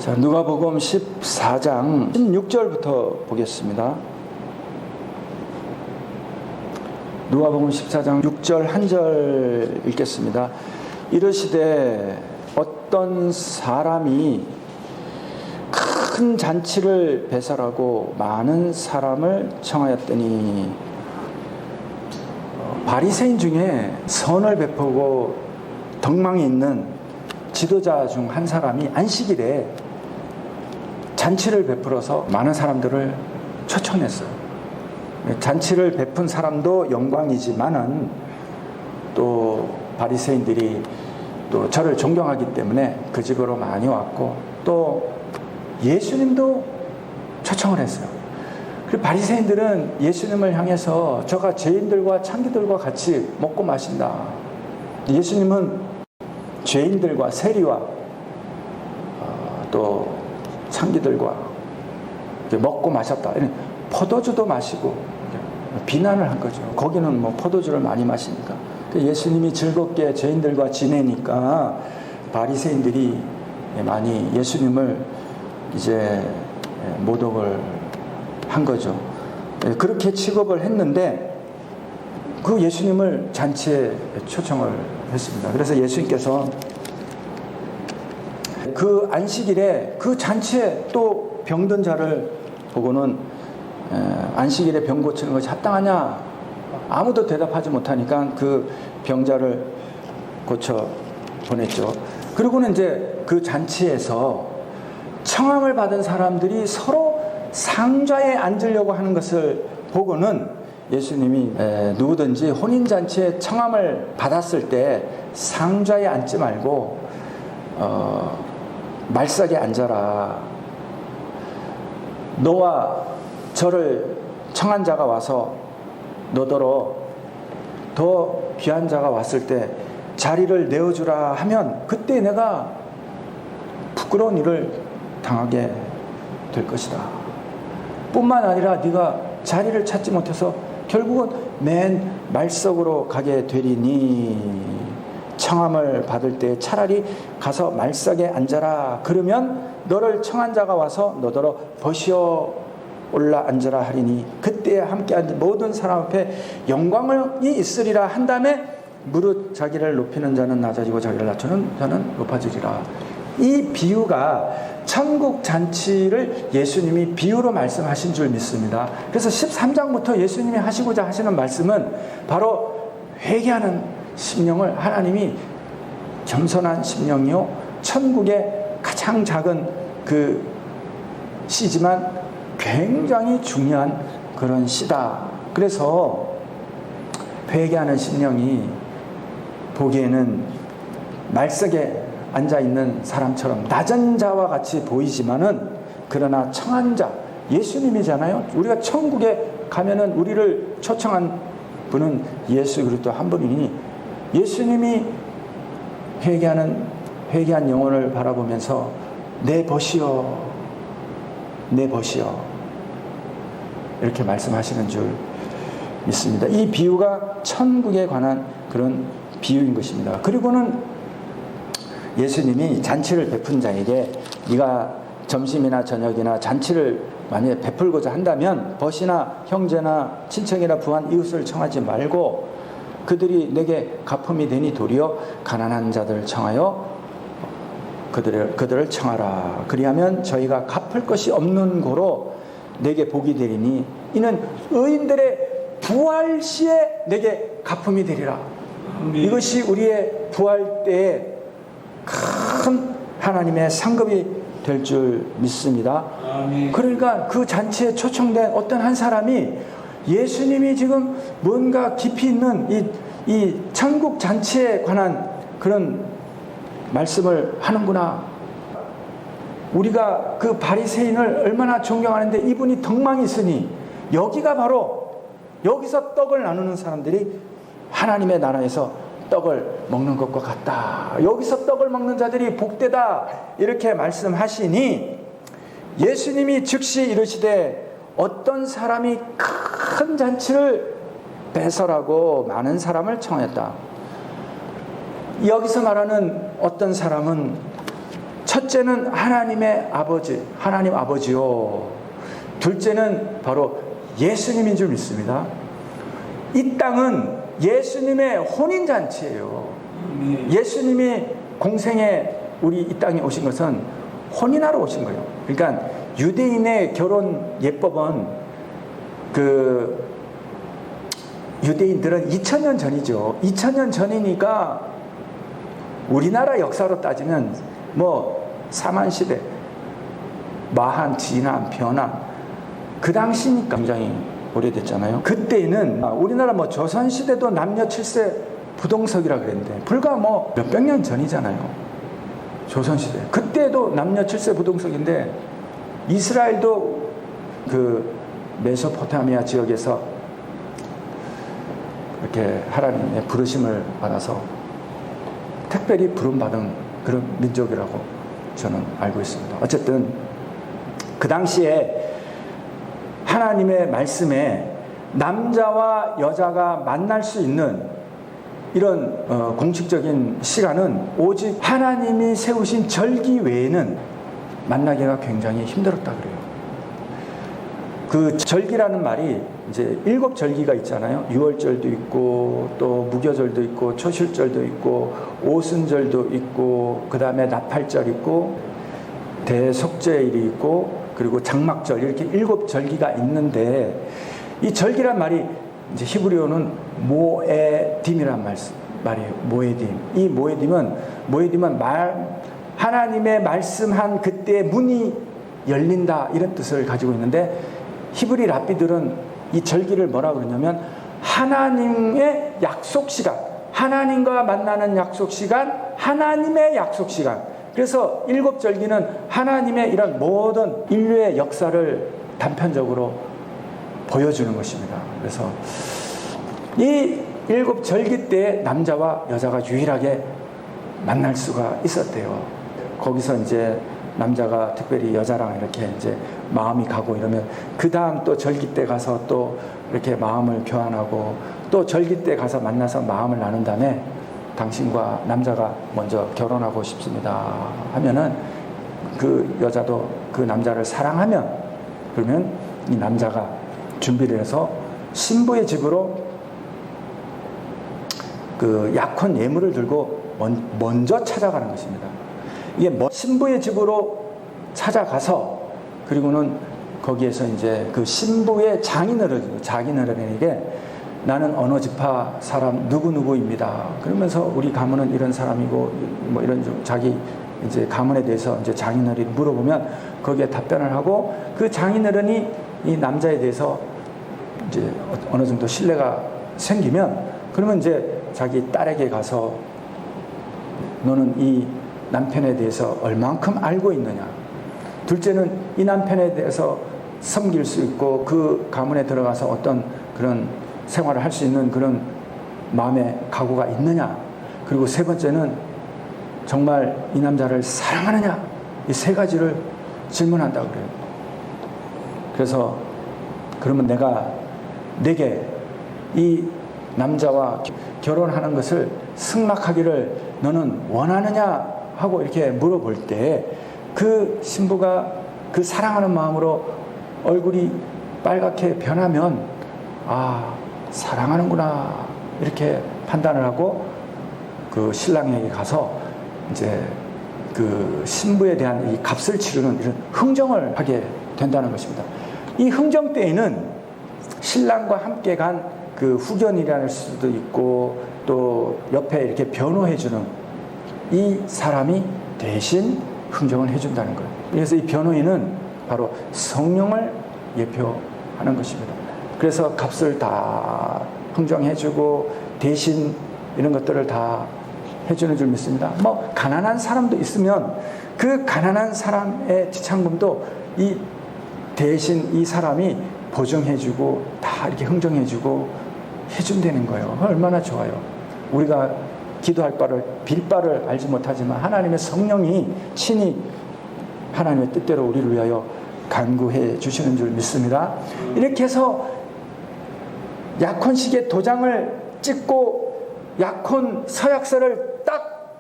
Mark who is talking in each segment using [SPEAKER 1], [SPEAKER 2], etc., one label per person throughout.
[SPEAKER 1] 자, 누가복음 14장 16절부터 보겠습니다. 누가복음 14장 6절 한 절 읽겠습니다. 이르시되 어떤 사람이 큰 잔치를 배설하고 많은 사람을 청하였더니, 바리새인 중에 선을 베푸고 덕망이 있는 지도자 중 한 사람이 안식일에 잔치를 베풀어서 많은 사람들을 초청했어요. 잔치를 베푼 사람도 영광이지만은 또 바리새인들이 또 저를 존경하기 때문에 그 집으로 많이 왔고, 또 예수님도 초청을 했어요. 그리고 바리새인들은 예수님을 향해서 저가 죄인들과 창기들과 같이 먹고 마신다. 예수님은 죄인들과 세리와 또 창기들과 먹고 마셨다. 포도주도 마시고 비난을 한 거죠. 거기는 뭐 포도주를 많이 마시니까. 예수님이 즐겁게 죄인들과 지내니까 바리새인들이 많이 예수님을 이제 모독을 한 거죠. 그렇게 취급을 했는데 그 예수님을 잔치에 초청을 했습니다. 그래서 예수님께서 그 안식일에 그 잔치에 또 병든 자를 보고는 안식일에 병 고치는 것이 합당하냐? 아무도 대답하지 못하니까 그 병자를 고쳐 보냈죠. 그리고는 이제 그 잔치에서 청함을 받은 사람들이 서로 상좌에 앉으려고 하는 것을 보고는 예수님이 누구든지 혼인잔치에 청함을 받았을 때 상좌에 앉지 말고 말석에 앉아라. 너와 저를 청한 자가 와서 너더러 더 귀한 자가 왔을 때 자리를 내어주라 하면 그때 내가 부끄러운 일을 당하게 될 것이다. 뿐만 아니라 네가 자리를 찾지 못해서 결국은 맨 말석으로 가게 되리니, 청함을 받을 때 차라리 가서 말석에 앉아라. 그러면 너를 청한 자가 와서 너더러 버시어 올라 앉으라 하리니 그때에 함께 앉은 모든 사람 앞에 영광이 있으리라 한 다음에 무릇 자기를 높이는 자는 낮아지고 자기를 낮추는 자는 높아지리라. 이 비유가 천국 잔치를 예수님이 비유로 말씀하신 줄 믿습니다. 그래서 13장부터 예수님이 하시고자 하시는 말씀은 바로 회개하는 심령을 하나님이 겸손한 심령이요 천국의 가장 작은 그 시지만 굉장히 중요한 그런 시다. 그래서 회개하는 심령이 보기에는 말석에 앉아있는 사람처럼 낮은 자와 같이 보이지만은 그러나 청한 자 예수님이잖아요. 우리가 천국에 가면은 우리를 초청한 분은 예수 그리스도 한 분이니 예수님이 회개한 영혼을 바라보면서 내 벗이여 내 벗이여 이렇게 말씀하시는 줄 믿습니다. 이 비유가 천국에 관한 그런 비유인 것입니다. 그리고는 예수님이 잔치를 베푼 자에게 네가 점심이나 저녁이나 잔치를 만약에 베풀고자 한다면 벗이나 형제나 친척이나 부한 이웃을 청하지 말고 그들이 내게 가품이 되니 도리어 가난한 자들을 청하여 그들을 청하라. 그리하면 저희가 갚을 것이 없는 고로 내게 복이 되리니 이는 의인들의 부활 시에 내게 가품이 되리라. 이것이 우리의 부활 때에 큰 하나님의 상급이 될 줄 믿습니다. 그러니까 그 잔치에 초청된 어떤 한 사람이 예수님이 지금 뭔가 깊이 있는 이 천국 잔치에 관한 그런 말씀을 하는구나. 우리가 그 바리새인을 얼마나 존경하는데 이분이 덕망이 있으니 여기가 바로 여기서 떡을 나누는 사람들이 하나님의 나라에서 떡을 먹는 것과 같다. 여기서 떡을 먹는 자들이 복되다. 이렇게 말씀하시니 예수님이 즉시 이르시되 어떤 사람이 큰 잔치를 배설하고 많은 사람을 청했다. 여기서 말하는 어떤 사람은 첫째는 하나님의 아버지, 하나님 아버지요. 둘째는 바로 예수님인 줄 믿습니다. 이 땅은 예수님의 혼인잔치예요. 예수님이 공생에 우리 이 땅에 오신 것은 혼인하러 오신 거예요. 그러니까 유대인의 결혼 예법은 유대인들은 2000년 전이죠. 2000년 전이니까 우리나라 역사로 따지면 뭐 사만시대, 마한, 진한, 변한 그 당시니까 굉장히 오래됐잖아요. 그때는 우리나라 뭐 조선시대도 남녀 7세 부동석이라 그랬는데 불과 뭐 몇백 년 전이잖아요. 조선시대. 그때도 남녀 7세 부동석인데 이스라엘도 그 메소포타미아 지역에서 이렇게 하나님의 부르심을 받아서 특별히 부름받은 그런 민족이라고 저는 알고 있습니다. 어쨌든 그 당시에 하나님의 말씀에 남자와 여자가 만날 수 있는 이런 공식적인 시간은 오직 하나님이 세우신 절기 외에는 만나기가 굉장히 힘들었다 그래요. 그 절기라는 말이 이제 7절기가 있잖아요. 유월절도 있고 또 무교절도 있고 초실절도 있고 오순절도 있고 그 다음에 나팔절 있고 대속죄일이 있고 그리고 장막절 이렇게 7절기가 있는데 이 절기란 말이 이제 히브리어는 모에딤이란 말이에요. 모에딤. 이 모에딤은 하나님의 말씀한 그때 문이 열린다 이런 뜻을 가지고 있는데 히브리 랍비들은 이 절기를 뭐라 그러냐면 하나님의 약속 시간, 하나님과 만나는 약속 시간, 하나님의 약속 시간. 그래서 7절기는 하나님의 이런 모든 인류의 역사를 단편적으로 보여주는 것입니다. 그래서 이 7절기 때 남자와 여자가 유일하게 만날 수가 있었대요. 거기서 이제 남자가 특별히 여자랑 이렇게 이제 마음이 가고 이러면 그 다음 또 절기 때 가서 또 이렇게 마음을 교환하고 또 절기 때 가서 만나서 마음을 나눈 다음에 당신과 남자가 먼저 결혼하고 싶습니다 하면은 그 여자도 그 남자를 사랑하면 그러면 이 남자가 준비를 해서 신부의 집으로 그 약혼 예물을 들고 먼저 찾아가는 것입니다. 이게 신부의 집으로 찾아가서 그리고는 거기에서 이제 그 신부의 장인어른에게 나는 어느 지파 사람 누구누구입니다. 그러면서 우리 가문은 이런 사람이고 뭐 이런 좀 자기 이제 가문에 대해서 이제 장인어른이 물어보면 거기에 답변을 하고 그 장인어른이 이 남자에 대해서 이제 어느 정도 신뢰가 생기면 그러면 이제 자기 딸에게 가서 너는 이 남편에 대해서 얼만큼 알고 있느냐. 둘째는 이 남편에 대해서 섬길 수 있고 그 가문에 들어가서 어떤 그런 생활을 할 수 있는 그런 마음의 각오가 있느냐. 그리고 세 번째는 정말 이 남자를 사랑하느냐. 이 세 가지를 질문한다고 그래요. 그래서 그러면 내게 이 남자와 결혼하는 것을 승낙하기를 너는 원하느냐 하고 이렇게 물어볼 때 그 신부가 그 사랑하는 마음으로 얼굴이 빨갛게 변하면 아 사랑하는구나 이렇게 판단을 하고 그 신랑에게 가서 이제 그 신부에 대한 이 값을 치르는 이런 흥정을 하게 된다는 것입니다. 이 흥정 때에는 신랑과 함께 간 그 후견이라는 수도 있고 또 옆에 이렇게 변호해주는 이 사람이 대신 흥정을 해준다는 거예요. 그래서 이 변호인은 바로 성령을 예표하는 것입니다. 그래서 값을 다 흥정해주고 대신 이런 것들을 다 해주는 줄 믿습니다. 뭐 가난한 사람도 있으면 그 가난한 사람의 지참금도 이 대신 이 사람이 보증해주고 다 이렇게 흥정해주고 해준다는 거예요. 얼마나 좋아요. 우리가 기도할 바를 빌 바를 알지 못하지만 하나님의 성령이 친히 하나님의 뜻대로 우리를 위하여 간구해 주시는 줄 믿습니다. 이렇게 해서 약혼식의 도장을 찍고 약혼 서약서를 딱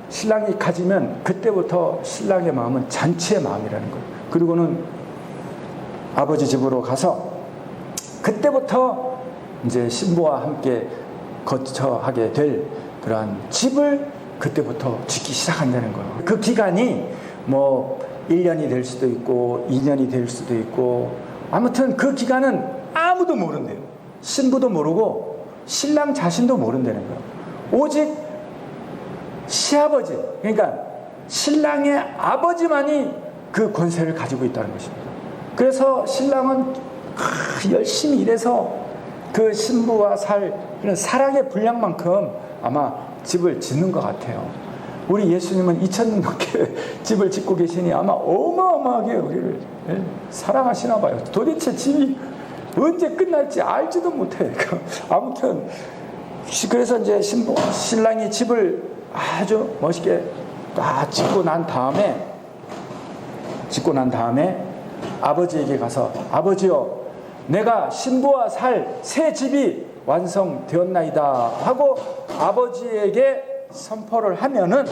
[SPEAKER 1] 신랑이 가지면 그때부터 신랑의 마음은 잔치의 마음이라는 거예요. 그리고는 아버지 집으로 가서 그때부터 이제 신부와 함께 거처하게 될 그러한 집을 그때부터 짓기 시작한다는 거예요. 그 기간이 뭐 1년이 될 수도 있고 2년이 될 수도 있고, 아무튼 그 기간은 아무도 모른대요. 신부도 모르고 신랑 자신도 모른다는 거예요. 오직 시아버지, 그러니까 신랑의 아버지만이 그 권세를 가지고 있다는 것입니다. 그래서 신랑은 열심히 일해서 그 신부와 살 그런 사랑의 분량만큼 아마 집을 짓는 것 같아요. 우리 예수님은 2000년 넘게 집을 짓고 계시니 아마 어마어마하게 우리를 사랑하시나 봐요. 도대체 집이 언제 끝날지 알지도 못해. 아무튼 그래서 이제 신랑이 집을 아주 멋있게 다 짓고 난 다음에 아버지에게 가서, 아버지요, 내가 신부와 살 새 집이 완성되었나이다 하고 아버지에게 선포를 하면은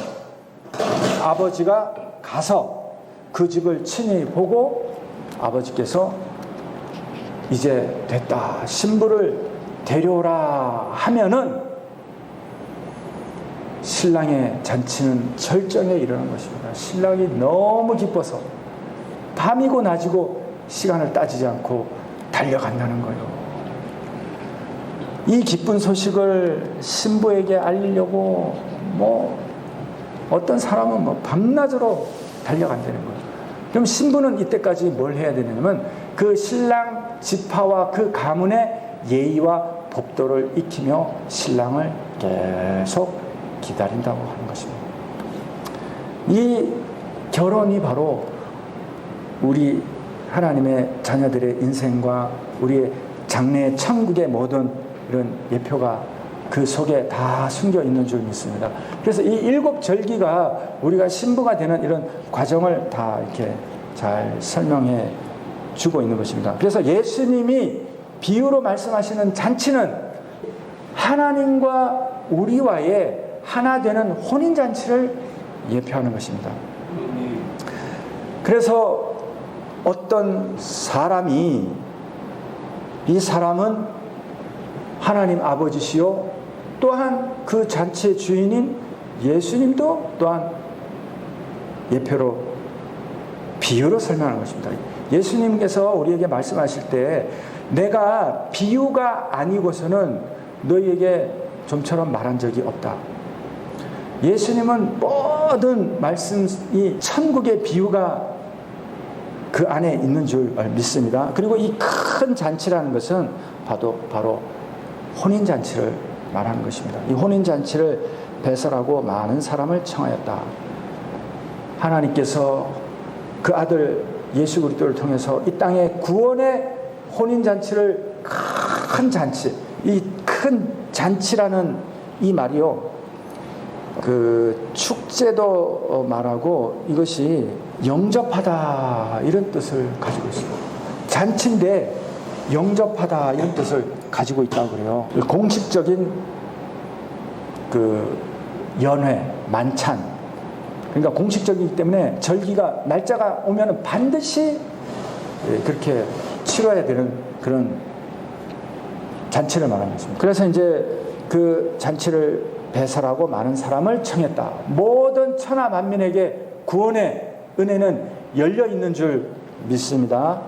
[SPEAKER 1] 아버지가 가서 그 집을 친히 보고 아버지께서 이제 됐다, 신부를 데려오라 하면은 신랑의 잔치는 절정에 이르는 것입니다. 신랑이 너무 기뻐서 밤이고 낮이고 시간을 따지지 않고 달려간다는 거예요. 이 기쁜 소식을 신부에게 알리려고 뭐 어떤 사람은 뭐 밤낮으로 달려간다는 거예요. 그럼 신부는 이때까지 뭘 해야 되냐면 그 신랑 지파와 그 가문의 예의와 법도를 익히며 신랑을 계속 기다린다고 하는 것입니다. 이 결혼이 바로 우리 하나님의 자녀들의 인생과 우리의 장래의 천국의 모든 이런 예표가 그 속에 다 숨겨 있는 줄 믿습니다. 그래서 이 7절기가 우리가 신부가 되는 이런 과정을 다 이렇게 잘 설명해 주고 있는 것입니다. 그래서 예수님이 비유로 말씀하시는 잔치는 하나님과 우리와의 하나 되는 혼인잔치를 예표하는 것입니다. 그래서 어떤 사람이, 이 사람은 하나님 아버지시요 또한 그 잔치의 주인인 예수님도 또한 예표로, 비유로 설명하는 것입니다. 예수님께서 우리에게 말씀하실 때 내가 비유가 아니고서는 너희에게 좀처럼 말한 적이 없다. 예수님은 모든 말씀이 천국의 비유가 그 안에 있는 줄 믿습니다. 그리고 이 큰 잔치라는 것은 바로 혼인잔치를 말하는 것입니다. 이 혼인잔치를 배설하고 많은 사람을 청하였다. 하나님께서 그 아들 예수 그리스도를 통해서 이 땅에 구원의 혼인잔치를, 큰 잔치, 이 큰 잔치라는 이 말이요, 그 축제도 말하고 이것이 영접하다 이런 뜻을 가지고 있습니다. 잔치인데 영접하다 이런 뜻을 가지고 있다고 그래요. 공식적인 그 연회, 만찬, 그러니까 공식적이기 때문에 절기가 날짜가 오면 반드시 그렇게 치러야 되는 그런 잔치를 말하는 것입니다. 그래서 이제 그 잔치를 배설하고 많은 사람을 청했다. 모든 천하 만민에게 구원의 은혜는 열려 있는 줄 믿습니다.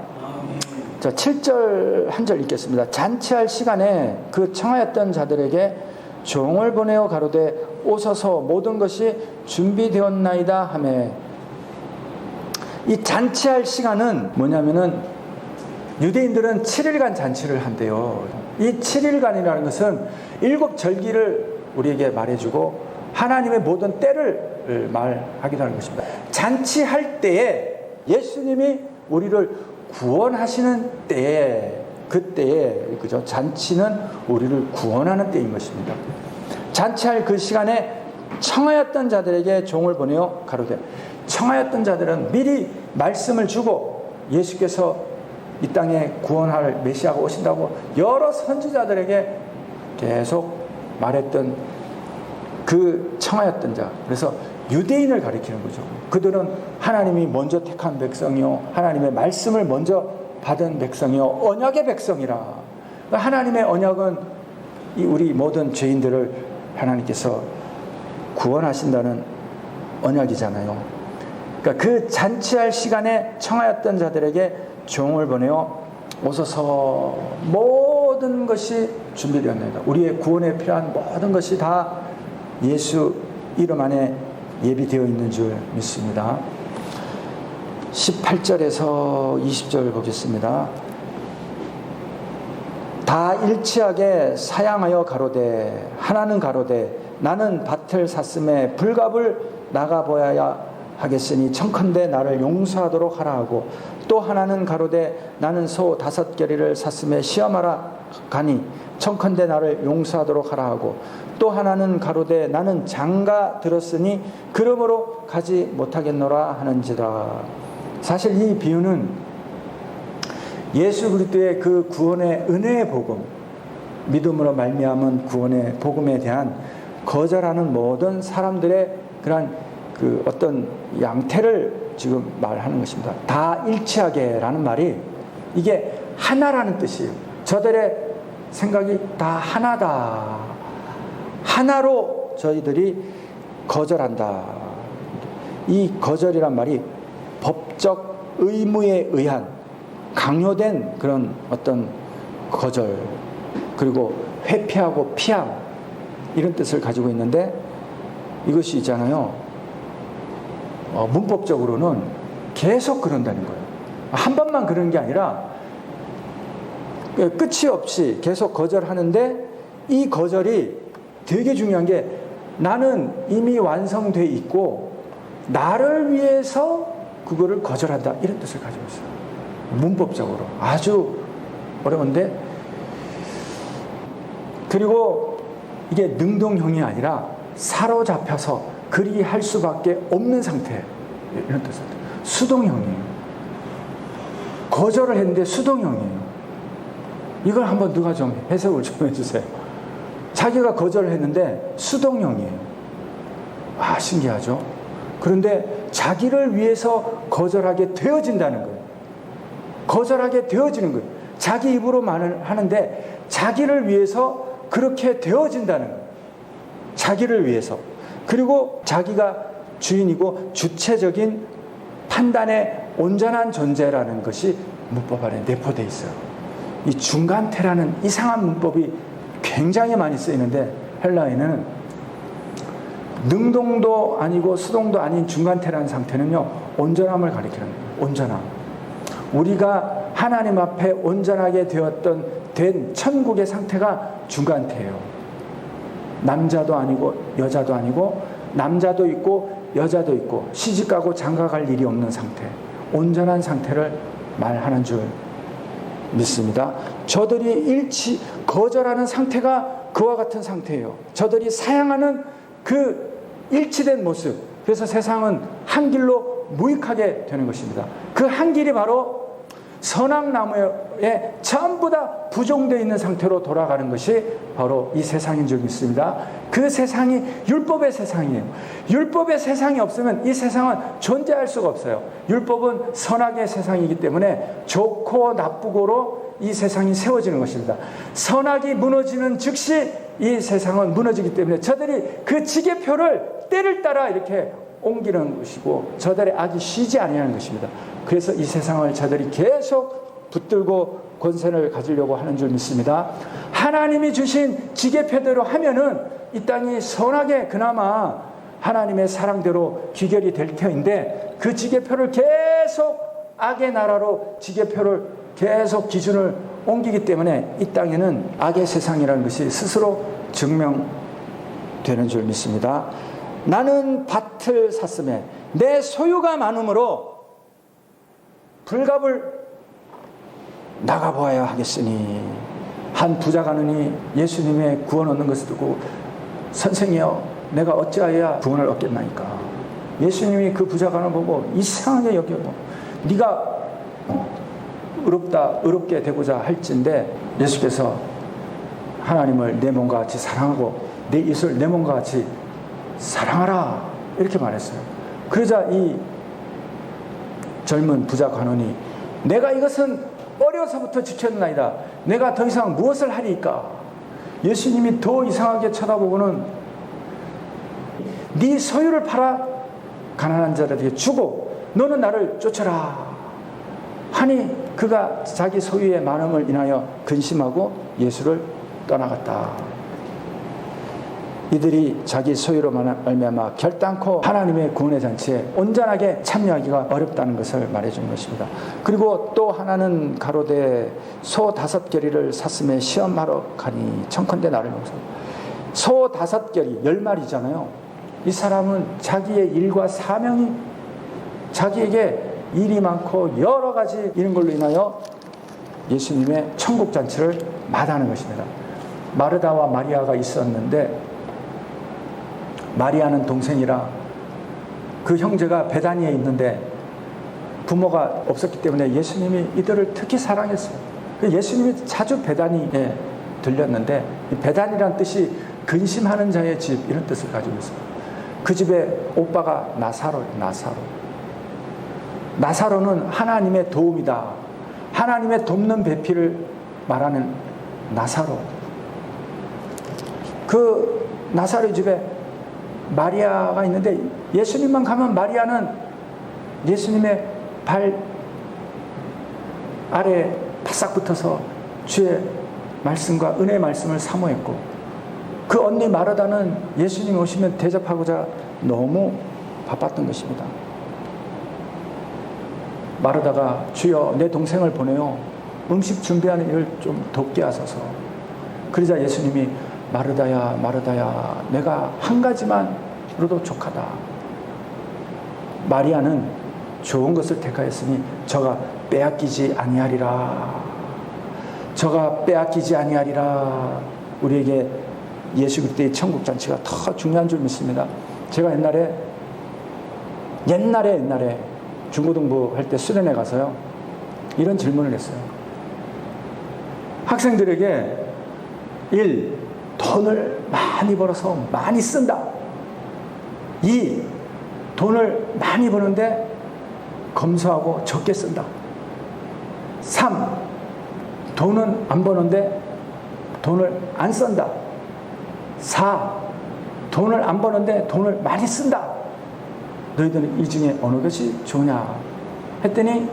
[SPEAKER 1] 자, 7절 한 절 읽겠습니다. 잔치할 시간에 그 청하였던 자들에게 종을 보내어 가로되 오소서 모든 것이 준비되었나이다 하매, 이 잔치할 시간은 뭐냐면은 유대인들은 7일간 잔치를 한대요. 이 7일간이라는 것은 7절기를 우리에게 말해주고 하나님의 모든 때를 말하기도 하는 것입니다. 잔치할 때에 예수님이 우리를 구원하시는 때에, 그때에, 그죠? 잔치는 우리를 구원하는 때인 것입니다. 잔치할 그 시간에 청하였던 자들에게 종을 보내어 가로되, 청하였던 자들은 미리 말씀을 주고 예수께서 이 땅에 구원할 메시아가 오신다고 여러 선지자들에게 계속 말했던 그 청하였던 자, 그래서 유대인을 가리키는 거죠. 그들은 하나님이 먼저 택한 백성이요, 하나님의 말씀을 먼저 받은 백성이요, 언약의 백성이라. 하나님의 언약은 우리 모든 죄인들을 하나님께서 구원하신다는 언약이잖아요. 그러니까 그 잔치할 시간에 청하였던 자들에게 종을 보내어 오소서, 모든 것이 준비되었나이다. 우리의 구원에 필요한 모든 것이 다 예수 이름 안에 예비되어 있는 줄 믿습니다. 18절에서 20절 보겠습니다. 다 일치하게 사양하여 가로되, 하나는 가로되 나는 밭을 샀음에 불갑을 나가보아야 하겠으니 청컨대 나를 용서하도록 하라 하고, 또 하나는 가로되 나는 소 5겨리를 샀음에 시험하라 가니 청컨대 나를 용서하도록 하라 하고, 또 하나는 가로되 나는 장가 들었으니 그러므로 가지 못하겠노라 하는지라. 사실 이 비유는 예수 그리스도의 그 구원의 은혜의 복음, 믿음으로 말미암은 구원의 복음에 대한 거절하는 모든 사람들의 그러한 그 어떤 양태를 지금 말하는 것입니다. 다 일치하게라는 말이 이게 하나라는 뜻이에요. 저들의 생각이 다 하나다. 하나로 저희들이 거절한다. 이 거절이란 말이 법적 의무에 의한 강요된 그런 어떤 거절, 그리고 회피하고 피함, 이런 뜻을 가지고 있는데, 이것이 있잖아요, 문법적으로는 계속 그런다는 거예요. 한 번만 그런 게 아니라 끝이 없이 계속 거절하는데, 이 거절이 되게 중요한 게 나는 이미 완성돼 있고 나를 위해서 그거를 거절한다, 이런 뜻을 가지고 있어요. 문법적으로 아주 어려운데, 그리고 이게 능동형이 아니라 사로잡혀서 그리 할 수밖에 없는 상태, 이런 뜻입니다. 수동형이에요. 거절을 했는데 수동형이에요. 이걸 한번 누가 좀 해석을 좀 해주세요. 자기가 거절을 했는데 수동형이에요. 아, 신기하죠? 그런데 자기를 위해서 거절하게 되어진다는 거예요. 거절하게 되어지는 거예요. 자기 입으로 말을 하는데 자기를 위해서 그렇게 되어진다는 거예요. 자기를 위해서. 그리고 자기가 주인이고 주체적인 판단의 온전한 존재라는 것이 문법 안에 내포되어 있어요. 이 중간태라는 이상한 문법이 굉장히 많이 쓰이는데, 헬라어에는 능동도 아니고 수동도 아닌 중간태라는 상태는요, 온전함을 가리키는 거예요. 온전함. 우리가 하나님 앞에 온전하게 된 천국의 상태가 중간태예요. 남자도 아니고 여자도 아니고, 남자도 있고 여자도 있고, 시집가고 장가갈 일이 없는 상태, 온전한 상태를 말하는 줄 믿습니다. 저들이 거절하는 상태가 그와 같은 상태예요. 저들이 사양하는 그 일치된 모습, 그래서 세상은 한 길로 무익하게 되는 것입니다. 그 한 길이 바로 선악나무에 전부 다 부종되어 있는 상태로 돌아가는 것이 바로 이 세상인 줄 믿습니다. 그 세상이 율법의 세상이에요. 율법의 세상이 없으면 이 세상은 존재할 수가 없어요. 율법은 선악의 세상이기 때문에 좋고 나쁘고로 이 세상이 세워지는 것입니다. 선악이 무너지는 즉시 이 세상은 무너지기 때문에 저들이 그 지게표를 때를 따라 이렇게 옮기는 것이고, 저들의 악이 쉬지 아니하는 것입니다. 그래서 이 세상을 저들이 계속 붙들고 권세를 가지려고 하는 줄 믿습니다. 하나님이 주신 지게표대로 하면은 이 땅이 선하게 그나마 하나님의 사랑대로 귀결이 될 터인데, 그 지게표를 계속 악의 나라로 지게표를 계속 기준을 옮기기 때문에 이 땅에는 악의 세상이라는 것이 스스로 증명되는 줄 믿습니다. 나는 밭을 샀음에 내 소유가 많으므로 불갑을 나가보아야 하겠으니, 한 부자가 느니 예수님의 구원 얻는 것을 두고 선생이여 내가 어찌하여야 구원을 얻겠나이까. 예수님이 그 부자간을 보고 이상하게 여기고, 네가 의롭게 되고자 할진데, 예수께서 하나님을 내 몸과 같이 사랑하고 내 이웃을 내 몸과 같이 사랑하라, 이렇게 말했어요. 그러자 이 젊은 부자 관원이 내가 이것은 어려서부터 지켰나이다. 내가 더 이상 무엇을 하리까? 예수님이 더 이상하게 쳐다보고는 네 소유를 팔아 가난한 자들에게 주고 너는 나를 쫓아라 하니 그가 자기 소유의 많음을 인하여 근심하고 예수를 떠나갔다. 이들이 자기 소유로 말미암아 결단코 하나님의 구원의 잔치에 온전하게 참여하기가 어렵다는 것을 말해주는 것입니다. 그리고 또 하나는 가로되 소 5겨리를 샀음에 시험하러 가니 청컨대 나를 용서. 소 5겨리 10마리잖아요. 이 사람은 자기의 일과 사명이 자기에게 일이 많고 여러 가지 이런 걸로 인하여 예수님의 천국 잔치를 마다하는 것입니다. 마르다와 마리아가 있었는데 마리아는 동생이라 그 형제가 베다니에 있는데 부모가 없었기 때문에 예수님이 이들을 특히 사랑했어요. 예수님이 자주 베다니에 들렸는데 베다니란 뜻이 근심하는 자의 집 이런 뜻을 가지고 있어요. 그 집에 오빠가 나사로예요. 나사로는 하나님의 도움이다. 하나님의 돕는 배필을 말하는 나사로. 그 나사로 집에 마리아가 있는데 예수님만 가면 마리아는 예수님의 발 아래 바싹 붙어서 주의 말씀과 은혜의 말씀을 사모했고 그 언니 마르다는 예수님 오시면 대접하고자 너무 바빴던 것입니다. 마르다가 주여 내 동생을 보내요. 음식 준비하는 일을 좀 돕게 하소서. 그러자 예수님이 마르다야 마르다야 내가 한 가지만으로도 족하다. 마리아는 좋은 것을 택하였으니 저가 빼앗기지 아니하리라. 저가 빼앗기지 아니하리라. 우리에게 예수 그리스도의 천국 잔치가 더 중요한 줄 믿습니다. 제가 옛날에 중고등부 할 때 수련회 가서요 이런 질문을 했어요. 학생들에게 1. 돈을 많이 벌어서 많이 쓴다. 2. 돈을 많이 버는데 검소하고 적게 쓴다. 3. 돈은 안 버는데 돈을 안 쓴다. 4. 돈을 안 버는데 돈을 많이 쓴다. 너희들은 이 중에 어느 것이 좋으냐 했더니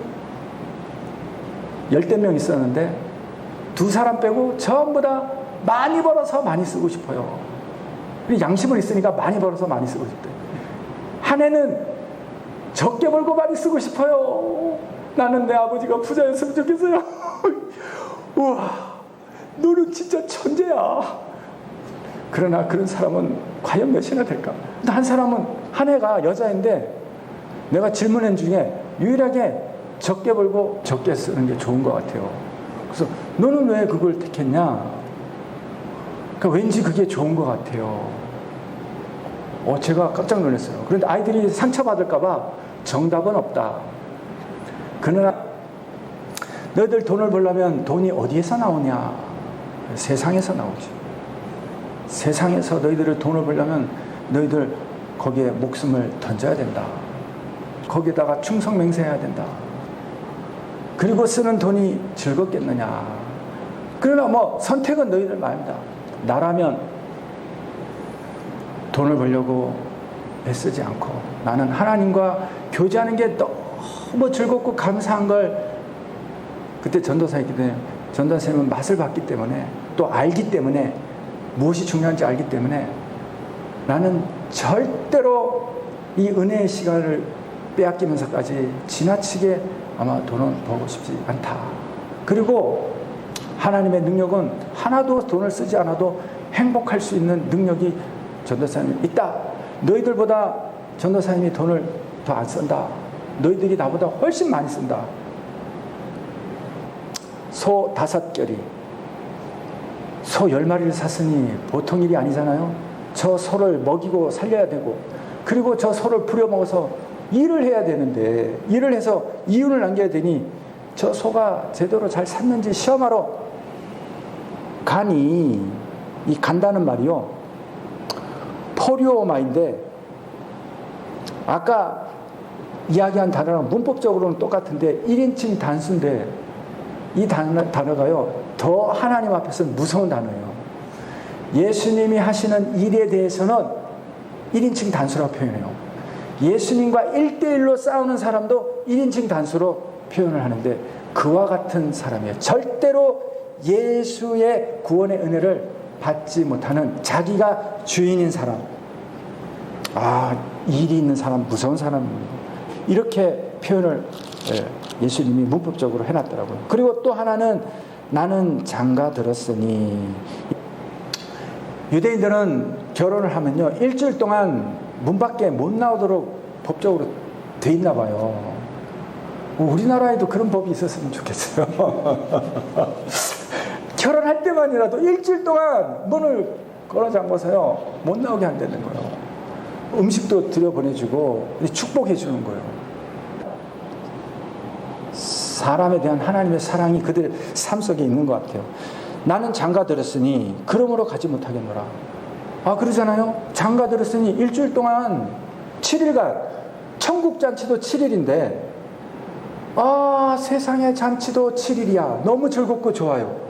[SPEAKER 1] 10명 있었는데 2사람 빼고 전부 다 많이 벌어서 많이 쓰고 싶어요. 양심은 있으니까 많이 벌어서 많이 쓰고 싶대. 한 해는 적게 벌고 많이 쓰고 싶어요. 나는 내 아버지가 부자였으면 좋겠어요. 우와, 너는 진짜 천재야. 그러나 그런 사람은 과연 몇이나 될까? 근데 한 사람은 한 해가 여자인데 내가 질문한 중에 유일하게 적게 벌고 적게 쓰는 게 좋은 것 같아요. 그래서 너는 왜 그걸 택했냐? 그러니까 왠지 그게 좋은 것 같아요. 제가 깜짝 놀랐어요. 그런데 아이들이 상처받을까 봐 정답은 없다. 그러나 너희들 돈을 벌려면 돈이 어디에서 나오냐? 세상에서 나오지. 세상에서 너희들을 돈을 벌려면 너희들 거기에 목숨을 던져야 된다. 거기에다가 충성맹세해야 된다. 그리고 쓰는 돈이 즐겁겠느냐? 그러나 선택은 너희들 마음이다. 나라면 돈을 벌려고 애쓰지 않고 나는 하나님과 교제하는 게 너무 즐겁고 감사한 걸 그때 전도사였기 때문에 전도사님은 맛을 봤기 때문에 또 알기 때문에 무엇이 중요한지 알기 때문에 나는 절대로 이 은혜의 시간을 빼앗기면서까지 지나치게 아마 돈을 벌고 싶지 않다. 그리고 하나님의 능력은 하나도 돈을 쓰지 않아도 행복할 수 있는 능력이 전도사님이 있다. 너희들보다 전도사님이 돈을 더 안 쓴다. 너희들이 나보다 훨씬 많이 쓴다. 소 5겨리, 소 10마리를 샀으니 보통 일이 아니잖아요. 저 소를 먹이고 살려야 되고 그리고 저 소를 부려먹어서 일을 해야 되는데 일을 해서 이윤을 남겨야 되니 저 소가 제대로 잘 샀는지 시험하러 가니 이 간다는 말이요 포리오마인데 아까 이야기한 단어랑 문법적으로는 똑같은데 1인칭 단수인데 이 단어가요 더 하나님 앞에서는 무서운 단어예요. 예수님이 하시는 일에 대해서는 1인칭 단수라고 표현해요. 예수님과 1대1로 싸우는 사람도 1인칭 단수로 표현을 하는데 그와 같은 사람이에요. 절대로 예수의 구원의 은혜를 받지 못하는 자기가 주인인 사람. 일이 있는 사람, 무서운 사람입니다. 이렇게 표현을 예수님이 문법적으로 해놨더라고요. 그리고 또 하나는 나는 장가 들었으니. 유대인들은 결혼을 하면요 일주일 동안 문 밖에 못 나오도록 법적으로 돼 있나 봐요. 우리나라에도 그런 법이 있었으면 좋겠어요. 결혼할 때만이라도 일주일 동안 문을 걸어 잠궈서요 못 나오게 한다는 거예요. 음식도 들여보내주고 축복해 주는 거예요. 사람에 대한 하나님의 사랑이 그들 삶 속에 있는 것 같아요. 나는 장가 들었으니 그러므로 가지 못하겠노라. 그러잖아요. 장가 들었으니 일주일 동안 7일간 천국 잔치도 7일인데 세상의 잔치도 7일이야. 너무 즐겁고 좋아요.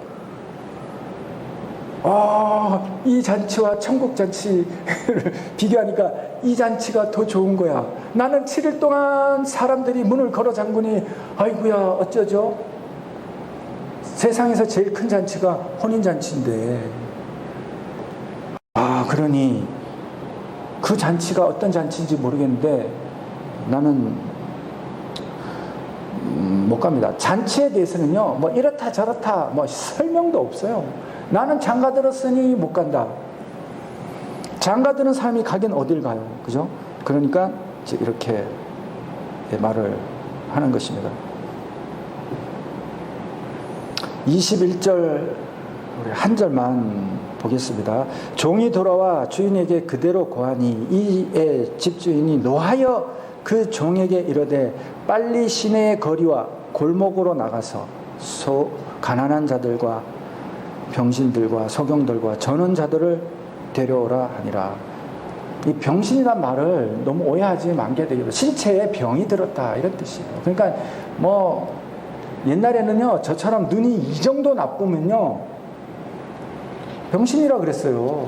[SPEAKER 1] 이 잔치와 천국 잔치를 비교하니까 이 잔치가 더 좋은 거야. 나는 7일 동안 사람들이 문을 걸어 잠그니 아이고야 어쩌죠? 세상에서 제일 큰 잔치가 혼인잔치인데 그러니 그 잔치가 어떤 잔치인지 모르겠는데 나는 못 갑니다. 잔치에 대해서는요 뭐 이렇다 저렇다 뭐 설명도 없어요. 나는 장가 들었으니 못 간다. 장가 드는 사람이 가긴 어딜 가요. 그죠? 그러니까 이렇게 말을 하는 것입니다. 21절 한 절만 보겠습니다. 종이 돌아와 주인에게 그대로 고하니 이에 집주인이 노하여 그 종에게 이르되 빨리 시내의 거리와 골목으로 나가서 가난한 자들과 병신들과 소경들과 전원자들을 데려오라 하니라. 이 병신이란 말을 너무 오해하지 말게 되기로 신체에 병이 들었다 이런 뜻이에요. 그러니까 뭐 옛날에는요 저처럼 눈이 이 정도 나쁘면요 병신이라 그랬어요.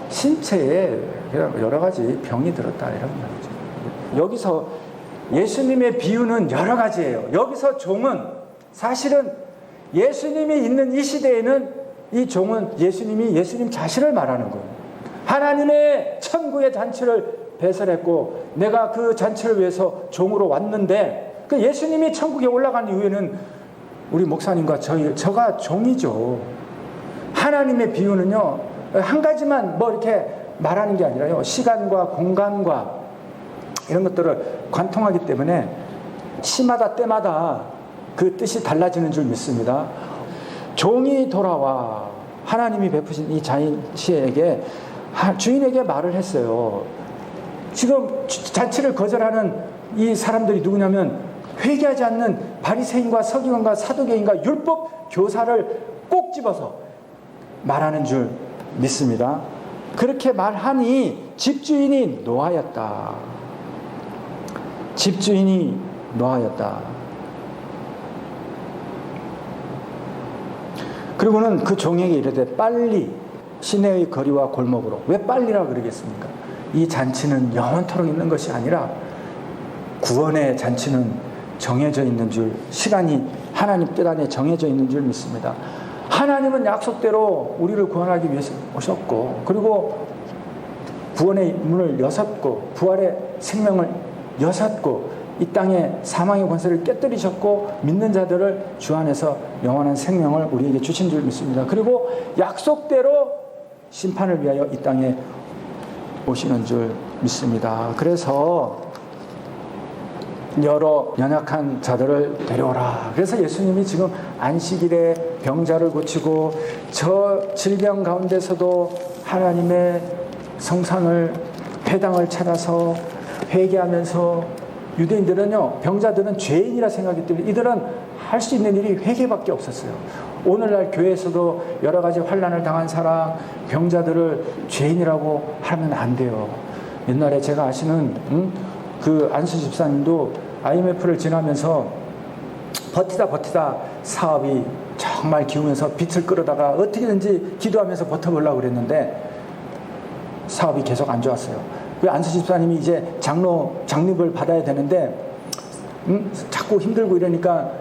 [SPEAKER 1] 신체에 여러 가지 병이 들었다 이런 말이죠. 여기서 예수님의 비유는 여러 가지예요. 여기서 종은 사실은 예수님이 있는 이 시대에는 이 종은 예수님 자신을 말하는 거예요. 하나님의 천국의 잔치를 배설했고 내가 그 잔치를 위해서 종으로 왔는데 그 예수님이 천국에 올라간 이후에는 우리 목사님과 저가 종이죠. 하나님의 비유는요 한 가지만 뭐 이렇게 말하는 게 아니라요 시간과 공간과 이런 것들을 관통하기 때문에 시마다 때마다 그 뜻이 달라지는 줄 믿습니다. 종이 돌아와 하나님이 베푸신 이 잔치에게 주인에게 말을 했어요. 지금 잔치를 거절하는 이 사람들이 누구냐면 회개하지 않는 바리새인과 서기관과 사두개인과 율법 교사를 꼭 집어서 말하는 줄 믿습니다. 그렇게 말하니 집주인이 노하였다. 집주인이 노하였다. 그리고는 그 종에게 이르되 빨리 시내의 거리와 골목으로. 왜 빨리라 그러겠습니까? 이 잔치는 영원토록 있는 것이 아니라 구원의 잔치는 정해져 있는 줄, 시간이 하나님 뜻 안에 정해져 있는 줄 믿습니다. 하나님은 약속대로 우리를 구원하기 위해서 오셨고, 그리고 구원의 문을 여셨고, 부활의 생명을 여셨고, 이 땅에 사망의 권세를 깨뜨리셨고, 믿는 자들을 주 안에서 영원한 생명을 우리에게 주신 줄 믿습니다. 그리고 약속대로 심판을 위하여 이 땅에 오시는 줄 믿습니다. 그래서 여러 연약한 자들을 데려오라. 그래서 예수님이 지금 안식일에 병자를 고치고 저 질병 가운데서도 하나님의 성상을 회당을 찾아서 회개하면서, 유대인들은요 병자들은 죄인이라 생각했기 때문에 이들은 할 수 있는 일이 회개밖에 없었어요. 오늘날 교회에서도 여러 가지 환난을 당한 사람, 병자들을 죄인이라고 하면 안 돼요. 옛날에 제가 아시는 그 안수 집사님도 IMF를 지나면서 버티다 사업이 정말 기우면서 빛을 끌어다가 어떻게든지 기도하면서 버텨보려고 그랬는데 사업이 계속 안 좋았어요. 그 안수 집사님이 이제 장립을 받아야 되는데 자꾸 힘들고 이러니까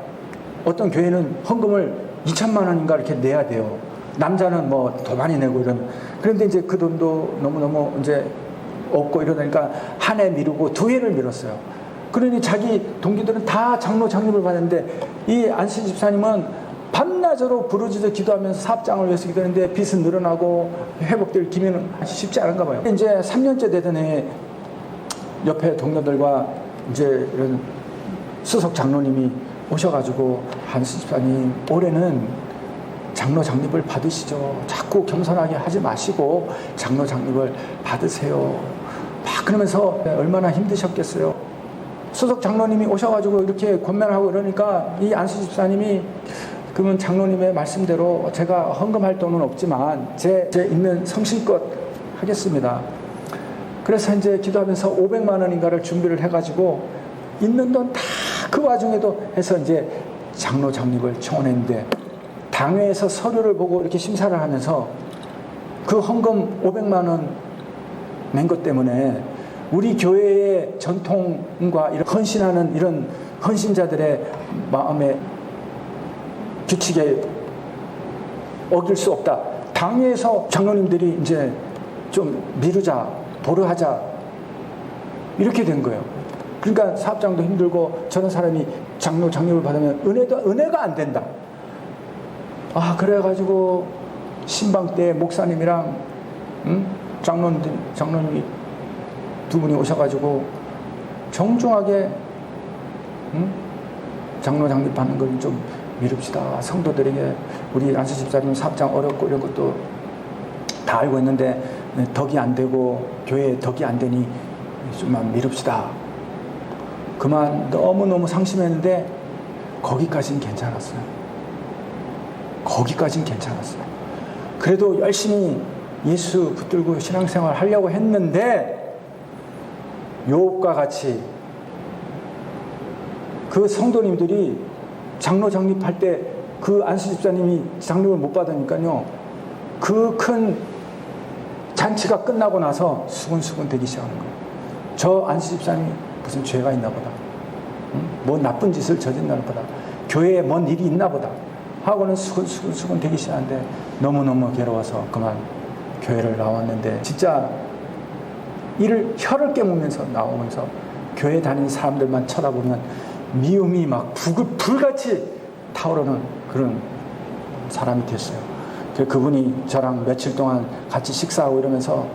[SPEAKER 1] 어떤 교회는 헌금을 2천만 원인가 이렇게 내야 돼요. 남자는 뭐 더 많이 내고 이런. 그런데 이제 그 돈도 너무너무 이제 없고 이러니까 한 해 미루고 2해를 미뤘어요. 그러니 자기 동기들은 다 장립을 받았는데 이 안수 집사님은 밤낮으로 부르짖어 기도하면서 사업장을 위해서 기도하는데 빚은 늘어나고 회복될 기미는 쉽지 않은가 봐요. 이제 3년째 되던 해 옆에 동료들과 이제 이런 수석 장로님이 오셔가지고 안수 집사님 올해는 장로 장립을 받으시죠. 자꾸 겸손하게 하지 마시고 장로 장립을 받으세요. 막 그러면서 얼마나 힘드셨겠어요. 수석 장로님이 오셔가지고 이렇게 권면하고 이러니까 이 안수 집사님이 그러면 장로님의 말씀대로 제가 헌금할 돈은 없지만 제 있는 성실껏 하겠습니다. 그래서 이제 기도하면서 500만 원인가를 준비를 해가지고 있는 돈 다 그 와중에도 해서 이제 장로 장립을 청원했는데 당회에서 서류를 보고 이렇게 심사를 하면서 그 헌금 500만 원 낸 것 때문에 우리 교회의 전통과 이런 헌신하는 이런 헌신자들의 마음에 규칙에 어길 수 없다. 당회에서 장로님들이 이제 좀 미루자, 보류하자 이렇게 된 거예요. 그러니까 사업장도 힘들고 저런 사람이 장로 장립을 받으면 은혜가 안 된다. 아 그래가지고 신방 때 목사님이랑 장로님이 두 분이 오셔가지고 정중하게 장로 장립하는 걸 좀 미룹시다. 성도들에게 우리 안수 집사님 사업장 어렵고 이런 것도 다 알고 있는데 덕이 안 되고 교회에 덕이 안 되니 좀만 미룹시다. 그만 너무너무 상심했는데 거기까지는 괜찮았어요. 그래도 열심히 예수 붙들고 신앙생활 하려고 했는데 요업과 같이 그 성도님들이 장로 장립할 때 그 안수 집사님이 장립을 못 받으니까요. 그 큰 잔치가 끝나고 나서 수근수근 되기 시작하는 거예요. 저 안수 집사님이 무슨 죄가 있나 보다. 뭐 나쁜 짓을 저질렀나 보다. 교회에 뭔 일이 있나 보다. 하고는 수근수근 되기 시작하는데 너무너무 괴로워서 그만 교회를 나왔는데 진짜 혀를 깨물면서 나오면서 교회 다니는 사람들만 쳐다보면 미움이 막 불같이 타오르는 그런 사람이 됐어요. 그분이 저랑 며칠 동안 같이 식사하고 이러면서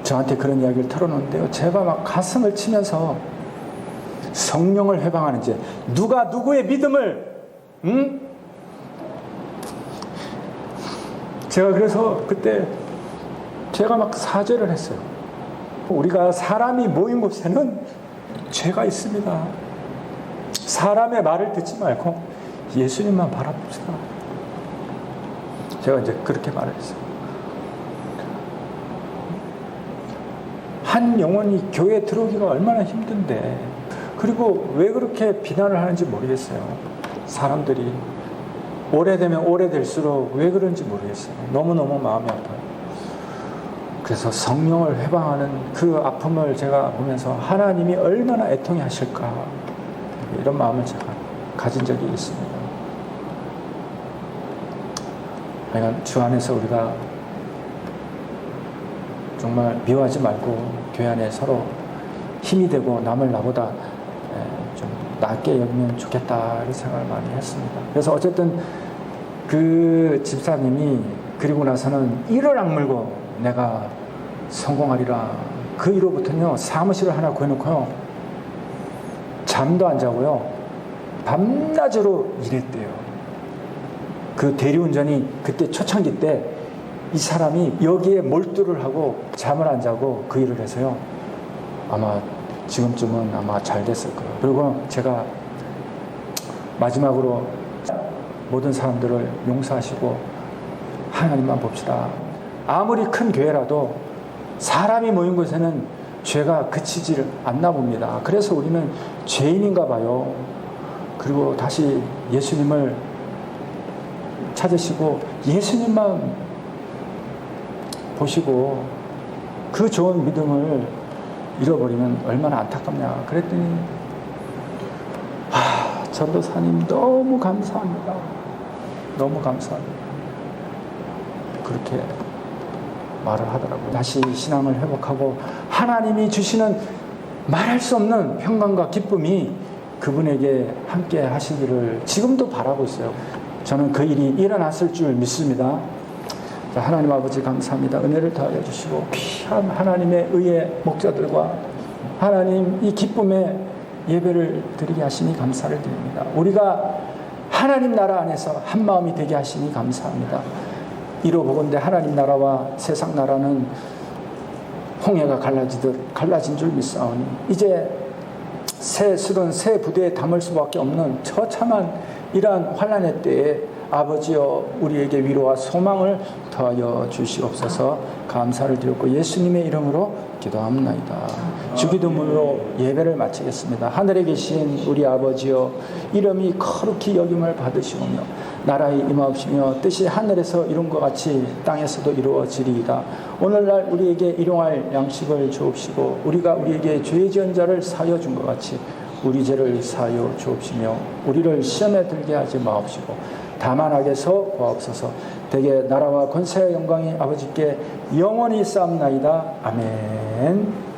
[SPEAKER 1] 저한테 그런 이야기를 털어놓는데요. 제가 막 가슴을 치면서 성령을 회방하는지 누가 누구의 믿음을 제가 그래서 그때 제가 막 사죄를 했어요. 우리가 사람이 모인 곳에는 죄가 있습니다. 사람의 말을 듣지 말고 예수님만 바라봅시다. 제가 이제 그렇게 말을 했어요. 한 영혼이 교회에 들어오기가 얼마나 힘든데 그리고 왜 그렇게 비난을 하는지 모르겠어요. 사람들이 오래되면 오래될수록 왜 그런지 모르겠어요. 너무너무 마음이 아파요. 그래서 성령을 회방하는 그 아픔을 제가 보면서 하나님이 얼마나 애통해 하실까 이런 마음을 제가 가진 적이 있습니다. 그러니까 주 안에서 우리가 정말 미워하지 말고 교회 안에 서로 힘이 되고 남을 나보다 좀 낮게 여기면 좋겠다 이런 생각을 많이 했습니다. 그래서 어쨌든 그 집사님이 그리고 나서는 이를 악물고 내가 성공하리라. 그 이후로부터는요 사무실을 하나 구해놓고요 잠도 안 자고요 밤낮으로 일했대요. 그 대리운전이 그때 초창기 때 이 사람이 여기에 몰두를 하고 잠을 안 자고 그 일을 해서요 아마 지금쯤은 아마 잘 됐을 거예요. 그리고 제가 마지막으로 모든 사람들을 용서하시고 하나님만 봅시다. 아무리 큰 교회라도 사람이 모인 곳에는 죄가 그치질 않나 봅니다. 그래서 우리는 죄인인가 봐요. 그리고 다시 예수님을 찾으시고 예수님만 보시고 그 좋은 믿음을 잃어버리면 얼마나 안타깝냐. 그랬더니 전도사님 너무 감사합니다. 너무 감사합니다. 그렇게 말을 하더라고요. 다시 신앙을 회복하고 하나님이 주시는 말할 수 없는 평강과 기쁨이 그분에게 함께 하시기를 지금도 바라고 있어요. 저는 그 일이 일어났을 줄 믿습니다. 자, 하나님 아버지 감사합니다. 은혜를 더하여 주시고 귀한 하나님의 의의 목자들과 하나님 이 기쁨의 예배를 드리게 하시니 감사를 드립니다. 우리가 하나님 나라 안에서 한 마음이 되게 하시니 감사합니다. 이로 보건대 하나님 나라와 세상 나라는 홍해가 갈라지듯 갈라진 줄 믿사오니 이제 새 술은 새 부대에 담을 수밖에 없는 처참한 이러한 환난의 때에 아버지여 우리에게 위로와 소망을 더하여 주시옵소서. 감사를 드렸고 예수님의 이름으로 기도합나이다. 주기도문으로 예배를 마치겠습니다. 하늘에 계신 우리 아버지여 이름이 거룩히 여김을 받으시오며 나라에 임하옵시며 뜻이 하늘에서 이룬 것 같이 땅에서도 이루어지리이다. 오늘날 우리에게 일용할 양식을 주옵시고 우리가 우리에게 죄 지은 자를 사하여 준 것 같이 우리 죄를 사하여 주옵시며 우리를 시험에 들게 하지 마옵시고 다만 악에서 구하옵소서. 대개 나라와 권세와 영광이 아버지께 영원히 쌓옵나이다. 아멘.